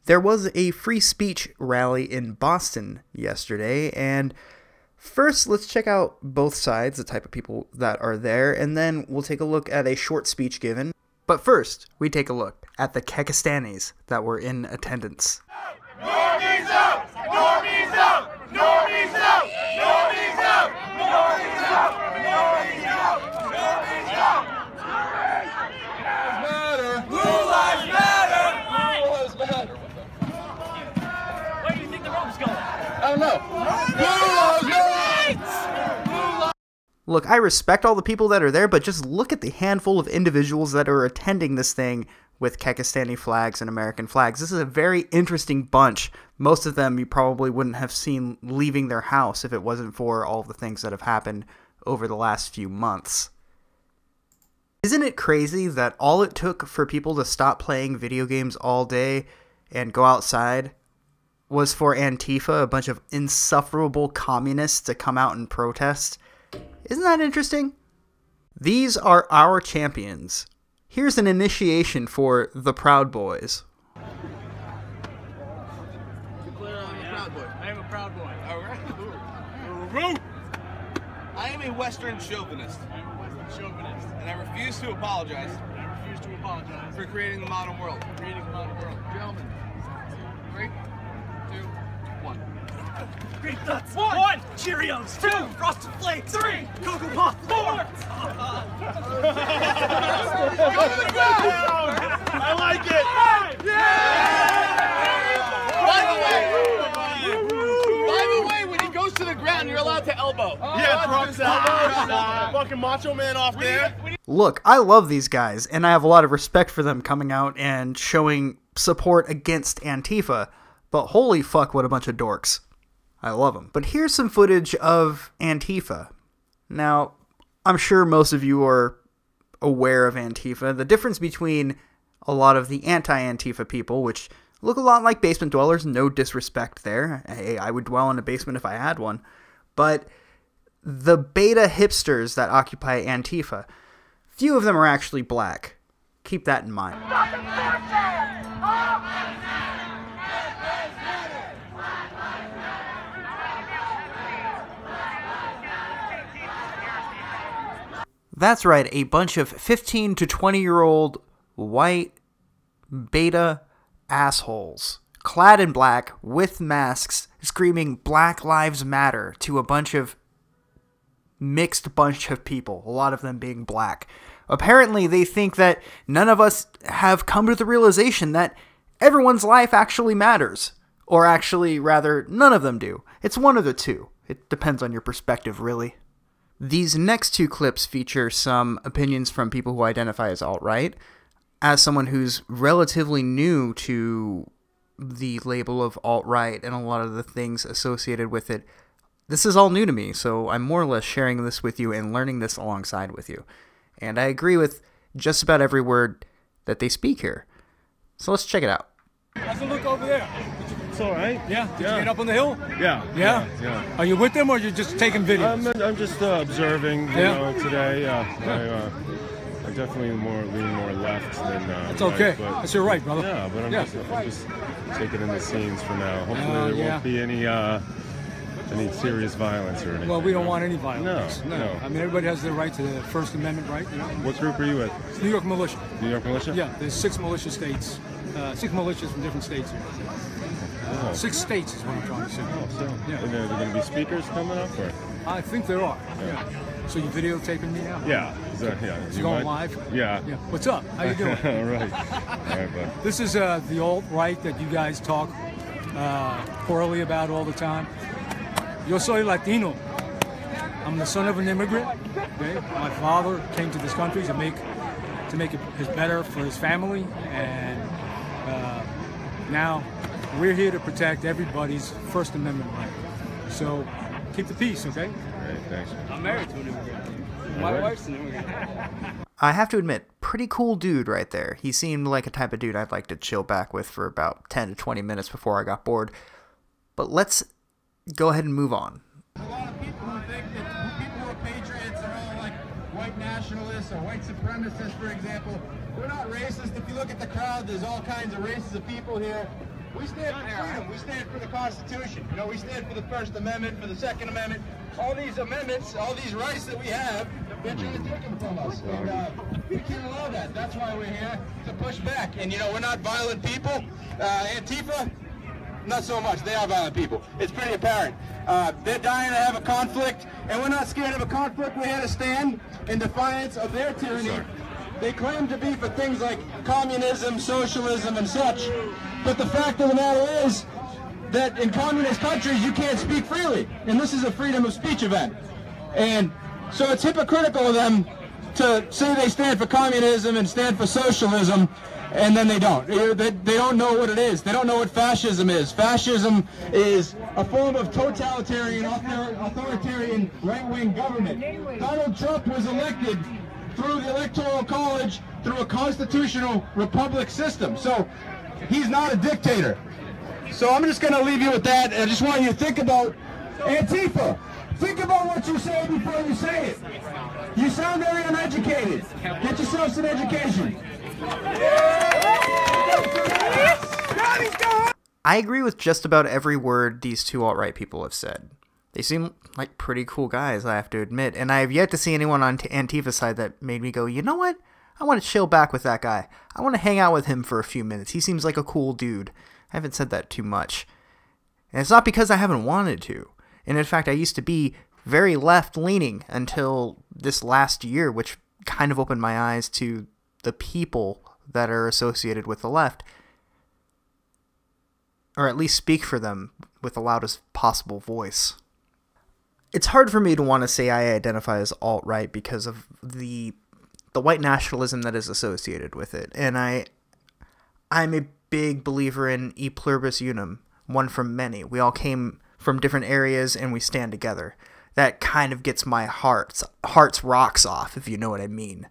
There was a free speech rally in Boston yesterday, and first let's check out both sides, the type of people that are there, and then we'll take a look at a short speech given. But first, we take a look at the Kekistanis that were in attendance. Normies out! Normies out! Normies out! Normies out! Normies out! Normies out! Normies out! Blue lives matter! Blue lives matter! Where do you think the rope's going? I don't know. Blue lives! Look, I respect all the people that are there, but just look at the handful of individuals that are attending this thing with Kekistani flags and American flags. This is a very interesting bunch. Most of them you probably wouldn't have seen leaving their house if it wasn't for all the things that have happened over the last few months. Isn't it crazy that all it took for people to stop playing video games all day and go outside was for Antifa, a bunch of insufferable communists, to come out and protest? Isn't that interesting? These are our champions. Here's an initiation for the Proud Boys. Declare I'm a Proud Boy. I am a Proud Boy. All right. I am a Western chauvinist. I'm a Western chauvinist. And I refuse to apologize. For creating the modern world. Gentlemen. 3, 2, 1. Great nuts! 1 Cheerios! 2 Frosted Flakes! 3 Cocoa Puffs! 4 I like it! By the way, when he goes to the ground, you're allowed to elbow. Fucking Macho Man off there. Look, I love these guys, and I have a lot of respect for them coming out and showing support against Antifa, but holy fuck, what a bunch of dorks. I love them. But here's some footage of Antifa. Now, I'm sure most of you are aware of Antifa. The difference between a lot of the anti-Antifa people, which look a lot like basement dwellers, no disrespect there. Hey, I would dwell in a basement if I had one. But the beta hipsters that occupy Antifa, few of them are actually black. Keep that in mind. That's right, a bunch of 15 to 20-year-old white beta assholes, clad in black, with masks, screaming Black Lives Matter to a bunch of mixed bunch of people, a lot of them being black. Apparently, they think that none of us have come to the realization that everyone's life actually matters. Or actually, rather, none of them do. It's one of the two. It depends on your perspective, really. These next two clips feature some opinions from people who identify as alt-right. As someone who's relatively new to the label of alt-right and a lot of the things associated with it, this is all new to me, so I'm more or less sharing this with you and learning this alongside with you. And I agree with just about every word that they speak here. So let's check it out. How's it look over there? It's all right. Yeah? Did you get up on the hill? Yeah. Are you with them or are you just taking videos? I'm just observing, you know, today. I definitely lean more left than That's okay. right, but, that's your right, brother. Yeah, but I'm just taking in the scenes for now. Hopefully there won't be any serious violence or anything. Well, we don't want any violence. No. I mean, everybody has the right to the First Amendment right. You know? What group are you with? New York Militia. New York Militia? Yeah, there's 6 militia states. 6 militias from different states here. Oh. 6 states is what I'm trying to say. Oh, so Yeah. and are there going to be speakers coming up? Or? I think there are. Yeah. So you videotaping me now? Yeah. Is you going live? Yeah. What's up? How you doing? All right, bud. This is the alt-right that you guys talk poorly about all the time. Yo soy Latino. I'm the son of an immigrant. Okay? My father came to this country to make it better for his family, and now we're here to protect everybody's First Amendment right. So keep the peace, okay? All right, thanks. I'm married to an immigrant. My wife's an immigrant. I have to admit, pretty cool dude right there. He seemed like a type of dude I'd like to chill back with for about 10 to 20 minutes before I got bored. But let's go ahead and move on. A lot of people who think that people who are patriots are all like white nationalists or white supremacists, for example. We're not racist. If you look at the crowd, there's all kinds of races of people here. We stand for freedom. We stand for the Constitution. You know, we stand for the First Amendment, for the Second Amendment. All these amendments, all these rights that we have, they're trying to take them from us. And we can't allow that. That's why we're here, to push back. And, you know, we're not violent people. Antifa, not so much. They are violent people. It's pretty apparent. They're dying to have a conflict, and we're not scared of a conflict. We're here to stand in defiance of their tyranny. They claim to be for things like communism, socialism, and such. But the fact of the matter is that in communist countries, you can't speak freely. And this is a freedom of speech event. And so it's hypocritical of them to say they stand for communism and stand for socialism, and then they don't. They don't know what it is. They don't know what fascism is. Fascism is a form of totalitarian, authoritarian, right-wing government. Donald Trump was elected through the Electoral College through a constitutional republic system. So he's not a dictator. So I'm just going to leave you with that. I just want you to think about Antifa. Think about what you say before you say it. You sound very uneducated. Get yourself some education. I agree with just about every word these two alt-right people have said. They seem like pretty cool guys, I have to admit, and I have yet to see anyone on Antifa's side that made me go, you know what? I want to chill back with that guy. I want to hang out with him for a few minutes. He seems like a cool dude. I haven't said that too much. And it's not because I haven't wanted to. And in fact, I used to be very left-leaning until this last year, which kind of opened my eyes to the people that are associated with the left, or at least speak for them with the loudest possible voice. It's hard for me to want to say I identify as alt-right because of the white nationalism that is associated with it. And I'm a big believer in e pluribus unum, one from many. We all came from different areas and we stand together. That kind of gets my heart's rocks off, if you know what I mean.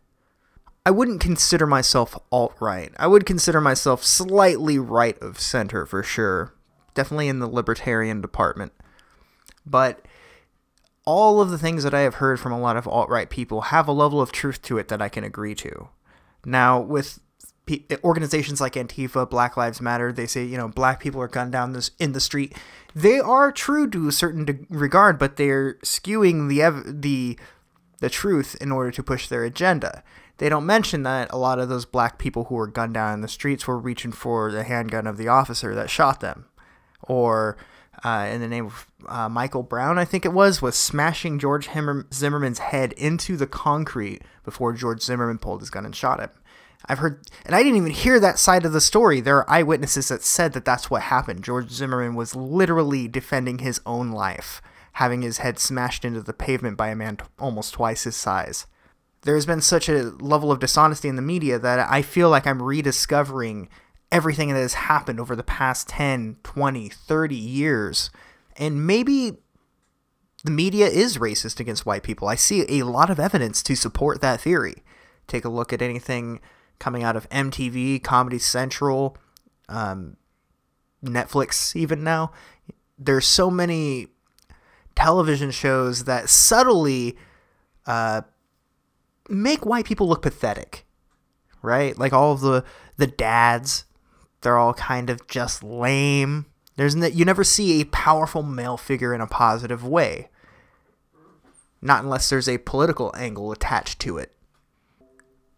I wouldn't consider myself alt-right. I would consider myself slightly right of center for sure. Definitely in the libertarian department. But all of the things that I have heard from a lot of alt-right people have a level of truth to it that I can agree to. Now, with organizations like Antifa, Black Lives Matter, they say, you know, black people are gunned down in the street. They are true to a certain regard, but they're skewing the truth in order to push their agenda. They don't mention that a lot of those black people who were gunned down in the streets were reaching for the handgun of the officer that shot them. Or, in the name of Michael Brown, I think it was smashing George Zimmerman's head into the concrete before George Zimmerman pulled his gun and shot him. I've heard, and I didn't even hear that side of the story. There are eyewitnesses that said that that's what happened. George Zimmerman was literally defending his own life, having his head smashed into the pavement by a man almost twice his size. There's been such a level of dishonesty in the media that I feel like I'm rediscovering everything that has happened over the past 10, 20, 30 years. And maybe the media is racist against white people. I see a lot of evidence to support that theory. Take a look at anything coming out of MTV, Comedy Central, Netflix even now. There's so many television shows that subtly make white people look pathetic, right? Like all of the dads, they're all kind of just lame. You never see a powerful male figure in a positive way. Not unless there's a political angle attached to it.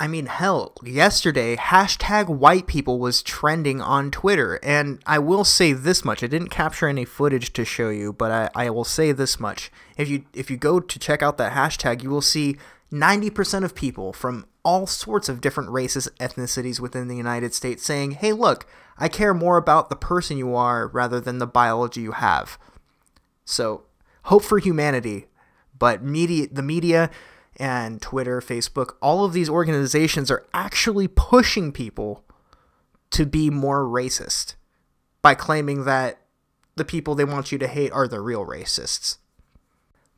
I mean, hell, yesterday, #whitepeople was trending on Twitter, and I will say this much. I didn't capture any footage to show you, but I will say this much. If you go to check out that hashtag, you will see 90% of people from all sorts of different races, ethnicities within the United States saying, hey, look, I care more about the person you are rather than the biology you have. So, hope for humanity, but the media and Twitter, Facebook, all of these organizations are actually pushing people to be more racist by claiming that the people they want you to hate are the real racists.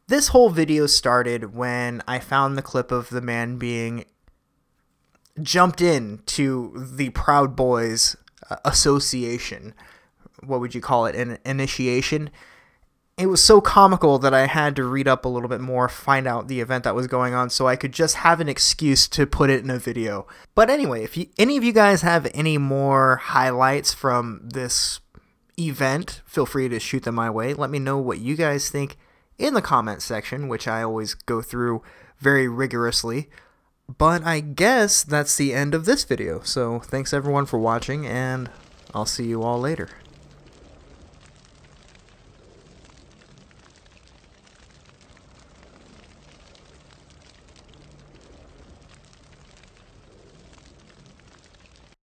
This whole video started when I found the clip of the man being jumped in to the Proud Boys association. What would you call it? An initiation? It was so comical that I had to read up a little bit more, find out the event that was going on, so I could just have an excuse to put it in a video. But anyway, if any of you guys have any more highlights from this event, feel free to shoot them my way. Let me know what you guys think in the comments section, which I always go through very rigorously. But I guess that's the end of this video. So thanks everyone for watching, and I'll see you all later.